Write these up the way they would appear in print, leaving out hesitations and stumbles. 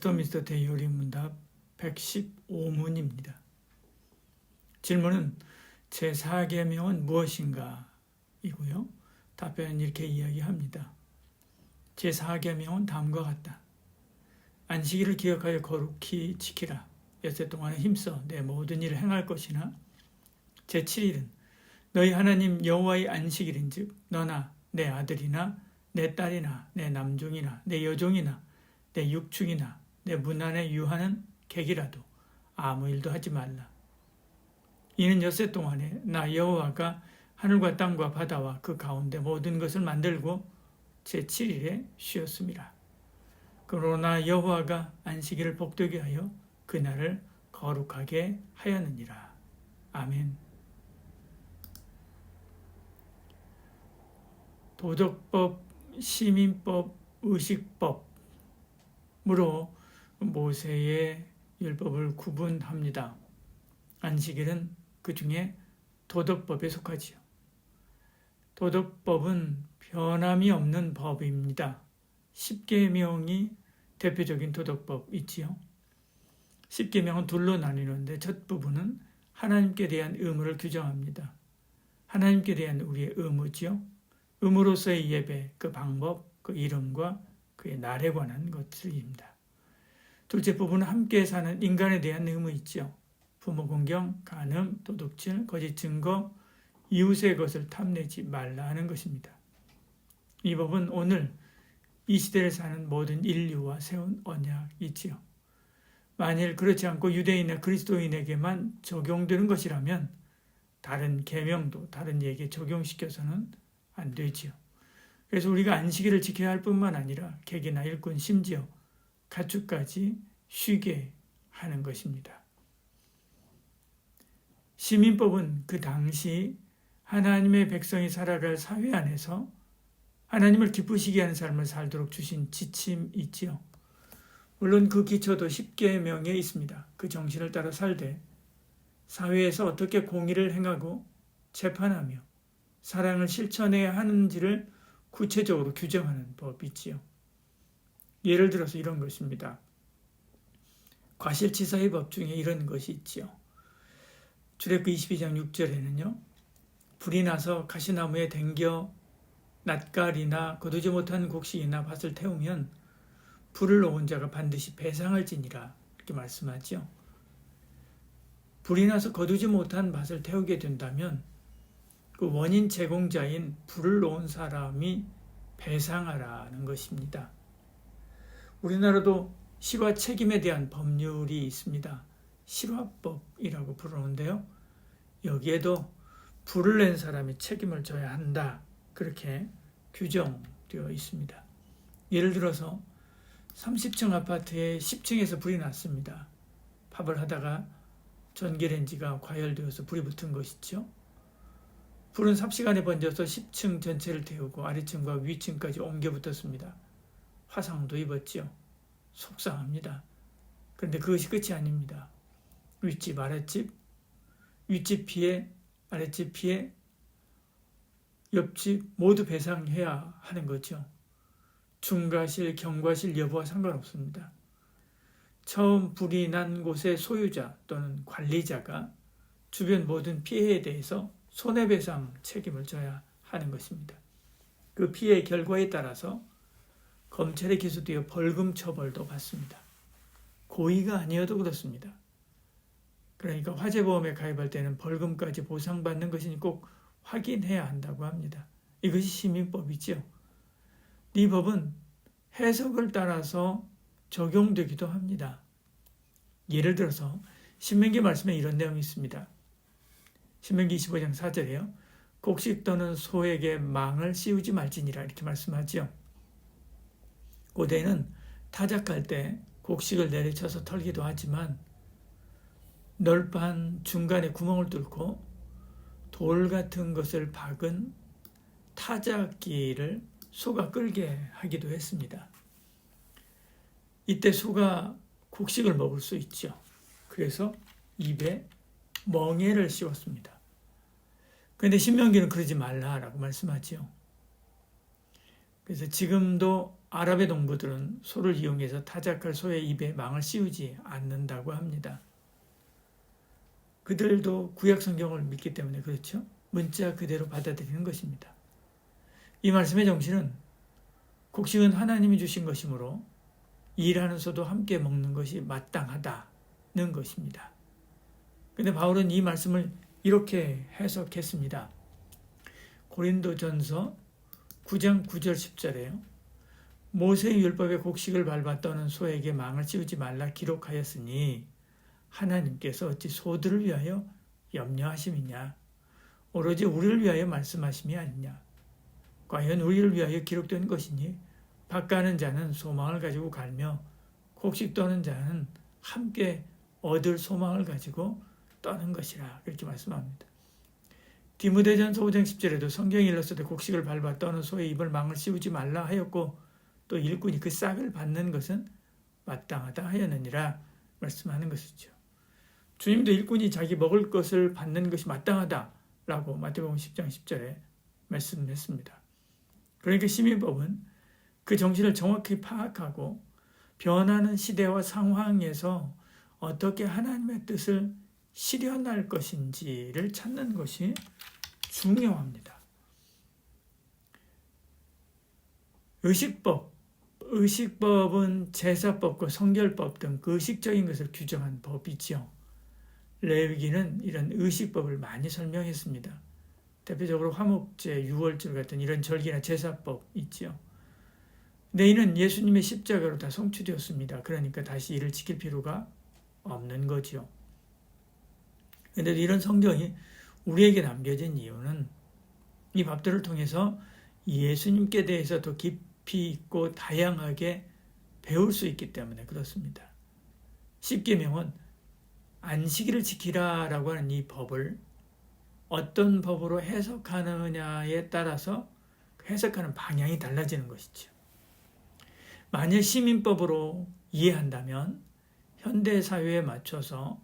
웨스트민스터 대요리문답 115문입니다. 질문은 제4계명은 무엇인가? 이고요. 답변은 이렇게 이야기합니다. 제4계명은 다음과 같다. 안식일을 기억하여 거룩히 지키라. 엿새 동안에 힘써 내 모든 일을 행할 것이나 제7일은 너희 하나님 여호와의 안식일인즉 너나 내 아들이나 내 딸이나 내 남종이나 내 여종이나 내 육축이나 내 문 안에 유하는 객이라도 아무 일도 하지 말라. 이는 엿새 동안에 나 여호와가 하늘과 땅과 바다와 그 가운데 모든 것을 만들고 제7일에 쉬었음이라. 그러나 여호와가 안식일을 복되게 하여 그날을 거룩하게 하였느니라. 아멘. 도덕법, 시민법, 의식법으로 모세의 율법을 구분합니다. 안식일은 그 중에 도덕법에 속하지요. 도덕법은 변함이 없는 법입니다. 10계명이 대표적인 도덕법 있지요. 10계명은 둘로 나뉘는데 첫 부분은 하나님께 대한 의무를 규정합니다. 하나님께 대한 우리의 의무지요. 의무로서의 예배, 그 방법, 그 이름과 그의 날에 관한 것들입니다. 둘째 부분은 함께 사는 인간에 대한 의무 있지요. 부모 공경, 간음, 도둑질, 거짓 증거, 이웃의 것을 탐내지 말라 하는 것입니다. 이 법은 오늘 이 시대를 사는 모든 인류와 세운 언약이지요. 만일 그렇지 않고 유대인이나 그리스도인에게만 적용되는 것이라면 다른 계명도 다른 예에게 적용시켜서는 안 되지요. 그래서 우리가 안식일을 지켜야 할 뿐만 아니라 객이나 일꾼 심지어 가축까지 쉬게 하는 것입니다. 시민법은 그 당시 하나님의 백성이 살아갈 사회 안에서 하나님을 기쁘시게 하는 삶을 살도록 주신 지침이지요. 물론 그 기초도 10계명에 있습니다. 그 정신을 따라 살되 사회에서 어떻게 공의를 행하고 재판하며 사랑을 실천해야 하는지를 구체적으로 규정하는 법이지요. 예를 들어서 이런 것입니다. 과실치사의 법 중에 이런 것이 있지요. 출애굽기 22장 6절에는요. 불이 나서 가시나무에 댕겨 낫갈이나 거두지 못한 곡식이나 밭을 태우면 불을 놓은 자가 반드시 배상을 지니라 이렇게 말씀하죠. 불이 나서 거두지 못한 밭을 태우게 된다면 그 원인 제공자인 불을 놓은 사람이 배상하라는 것입니다. 우리나라도 실화 책임에 대한 법률이 있습니다. 실화법이라고 부르는데요. 여기에도 불을 낸 사람이 책임을 져야 한다. 그렇게 규정되어 있습니다. 예를 들어서 30층 아파트에 10층에서 불이 났습니다. 밥을 하다가 전기레인지가 과열되어서 불이 붙은 것이죠. 불은 삽시간에 번져서 10층 전체를 태우고 아래층과 위층까지 옮겨 붙었습니다. 화상도 입었지요. 속상합니다. 그런데 그것이 끝이 아닙니다. 윗집, 아랫집, 윗집 피해, 아랫집 피해, 옆집 모두 배상해야 하는 거죠. 중과실, 경과실 여부와 상관없습니다. 처음 불이 난 곳의 소유자 또는 관리자가 주변 모든 피해에 대해서 손해배상 책임을 져야 하는 것입니다. 그 피해의 결과에 따라서 검찰에 기소되어 벌금 처벌도 받습니다. 고의가 아니어도 그렇습니다. 그러니까 화재보험에 가입할 때는 벌금까지 보상받는 것이니 꼭 확인해야 한다고 합니다. 이것이 시민법이지요. 이 법은 해석을 따라서 적용되기도 합니다. 예를 들어서 신명기 말씀에 이런 내용이 있습니다. 신명기 25장 4절에요. 곡식 떠는 소에게 망을 씌우지 말지니라 이렇게 말씀하지요. 고대는 타작할 때 곡식을 내리쳐서 털기도 하지만 널판 중간에 구멍을 뚫고 돌 같은 것을 박은 타작기를 소가 끌게 하기도 했습니다. 이때 소가 곡식을 먹을 수 있죠. 그래서 입에 멍에를 씌웠습니다. 그런데 신명기는 그러지 말라라고 말씀하죠. 그래서 지금도 아랍의 농부들은 소를 이용해서 타작할 소의 입에 망을 씌우지 않는다고 합니다. 그들도 구약 성경을 믿기 때문에 그렇죠. 문자 그대로 받아들이는 것입니다. 이 말씀의 정신은 곡식은 하나님이 주신 것이므로 일하는 소도 함께 먹는 것이 마땅하다는 것입니다. 근데 바울은 이 말씀을 이렇게 해석했습니다. 고린도전서 9장 9절 10절에요. 모세의 율법에 곡식을 밟아 떠는 소에게 망을 씌우지 말라 기록하였으니 하나님께서 어찌 소들을 위하여 염려하심이냐. 오로지 우리를 위하여 말씀하심이 아니냐. 과연 우리를 위하여 기록된 것이니 밭가는 자는 소망을 가지고 갈며 곡식 떠는 자는 함께 얻을 소망을 가지고 떠는 것이라. 그렇게 말씀합니다. 디모데전서 5장 10절에도 성경이 일렀을 때 곡식을 밟아 떠는 소의 입을 망을 씌우지 말라 하였고 또 일꾼이 그 싹을 받는 것은 마땅하다 하였느니라 말씀하는 것이죠. 주님도 일꾼이 자기 먹을 것을 받는 것이 마땅하다라고 마태복음 10장 10절에 말씀했습니다. 그러니까 시민법은 그 정신을 정확히 파악하고 변하는 시대와 상황에서 어떻게 하나님의 뜻을 실현할 것인지를 찾는 것이 중요합니다. 의식법은 제사법과 성결법 등 그 의식적인 것을 규정한 법이지요. 레위기는 이런 의식법을 많이 설명했습니다. 대표적으로 화목제, 유월절 같은 이런 절기나 제사법 있죠. 근데 이는 예수님의 십자가로 다 성취되었습니다. 그러니까 다시 이를 지킬 필요가 없는 거죠. 그런데 이런 성경이 우리에게 남겨진 이유는 이 법들을 통해서 예수님께 대해서 더 깊이 있고 다양하게 배울 수 있기 때문에 그렇습니다. 십계명은 안식일을 지키라라고 하는 이 법을 어떤 법으로 해석하느냐에 따라서 해석하는 방향이 달라지는 것이죠. 만약 시민법으로 이해한다면 현대 사회에 맞춰서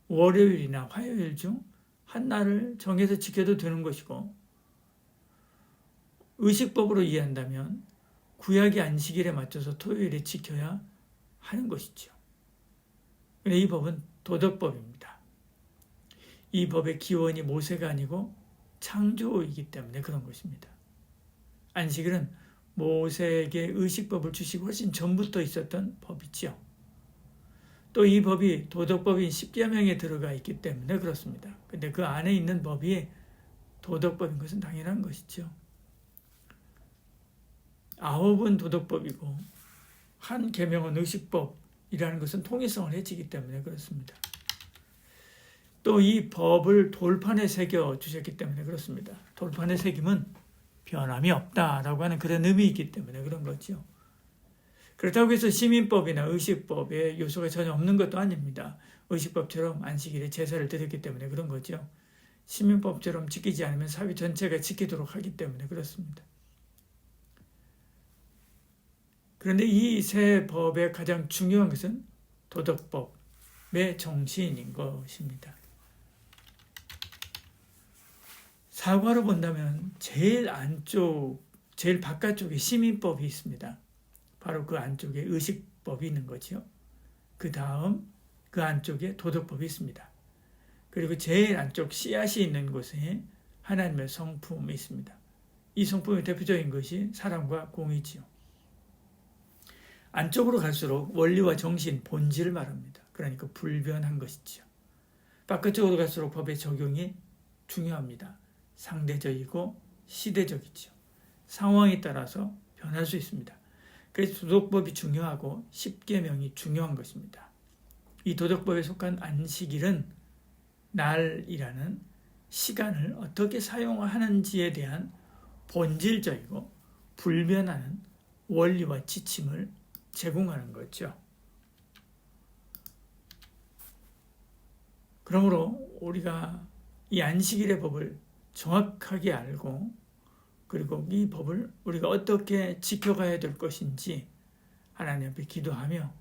월요일이나 화요일 중 한 날을 정해서 지켜도 되는 것이고, 의식법으로 이해한다면 구약의 안식일에 맞춰서 토요일에 지켜야 하는 것이죠. 이 법은 도덕법입니다. 이 법의 기원이 모세가 아니고 창조이기 때문에 그런 것입니다. 안식일은 모세에게 의식법을 주시고 훨씬 전부터 있었던 법이지요. 또 이 법이 도덕법인 십계명에 들어가 있기 때문에 그렇습니다. 근데 그 안에 있는 법이 도덕법인 것은 당연한 것이죠. 9은 도덕법이고 한 계명은 의식법이라는 것은 통일성을 해치기 때문에 그렇습니다. 또 이 법을 돌판에 새겨 주셨기 때문에 그렇습니다. 돌판에 새김은 변함이 없다라고 하는 그런 의미이기 때문에 그런 거죠. 그렇다고 해서 시민법이나 의식법에 요소가 전혀 없는 것도 아닙니다. 의식법처럼 안식일에 제사를 드렸기 때문에 그런 거죠. 시민법처럼 지키지 않으면 사회 전체가 지키도록 하기 때문에 그렇습니다. 그런데 이 세 법의 가장 중요한 것은 도덕법의 정신인 것입니다. 사과로 본다면 제일 안쪽, 제일 바깥쪽에 시민법이 있습니다. 바로 그 안쪽에 의식법이 있는 거죠. 그 다음 그 안쪽에 도덕법이 있습니다. 그리고 제일 안쪽 씨앗이 있는 곳에 하나님의 성품이 있습니다. 이 성품의 대표적인 것이 사랑과 공의지요. 안쪽으로 갈수록 원리와 정신, 본질을 말합니다. 그러니까 불변한 것이지요. 바깥쪽으로 갈수록 법의 적용이 중요합니다. 상대적이고 시대적이죠. 상황에 따라서 변할 수 있습니다. 그래서 도덕법이 중요하고 십계명이 중요한 것입니다. 이 도덕법에 속한 안식일은 날이라는 시간을 어떻게 사용하는지에 대한 본질적이고 불변하는 원리와 지침을 제공하는 거죠. 그러므로 우리가 이 안식일의 법을 정확하게 알고 그리고 이 법을 우리가 어떻게 지켜가야 될 것인지 하나님 앞에 기도하며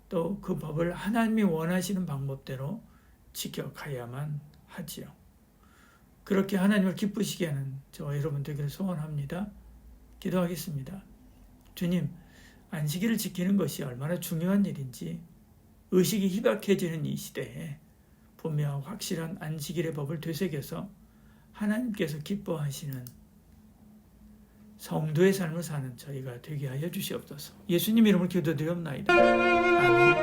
또 그 법을 하나님이 원하시는 방법대로 지켜가야만 하지요. 그렇게 하나님을 기쁘시게 하는 저와 여러분 되기를 소원합니다. 기도하겠습니다. 주님, 안식일을 지키는 것이 얼마나 중요한 일인지 의식이 희박해지는 이 시대에 분명하고 확실한 안식일의 법을 되새겨서 하나님께서 기뻐하시는 성도의 삶을 사는 저희가 되게 하여 주시옵소서. 예수님 이름으로 기도드리옵나이다. 아멘.